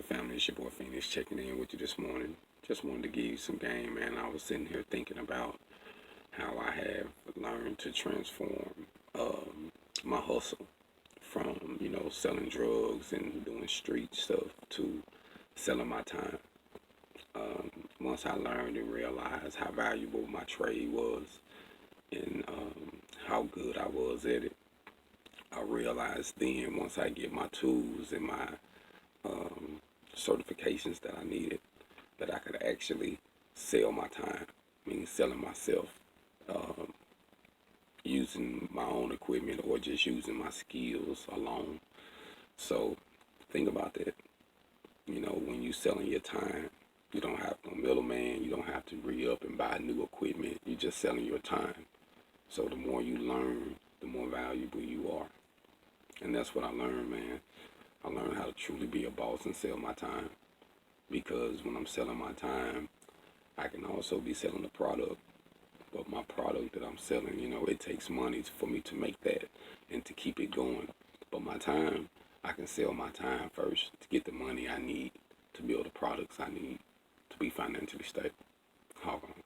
family? It's your boy Phoenix checking in with you this morning. Just wanted to give you some game, man. I was sitting here thinking about how I have learned to transform my hustle from, selling drugs and doing street stuff to selling my time. Once I learned and realized how valuable my trade was and how good I was at it, I realized then once I get my tools and my certifications that I needed, that I could actually sell my time, meaning selling myself, using my own equipment or just using my skills alone. So think about that. When you selling your time, you don't have no middleman, you don't have to re-up and buy new equipment, you're just selling your time. So the more you learn, the more valuable you are. And that's what I learned, man. I learned how to truly be a boss and sell my time. Because when I'm selling my time, I can also be selling a product. But my product that I'm selling, it takes money for me to make that and to keep it going. But my time, I can sell my time first to get the money I need to build the products I need to be financially stable. Hold on.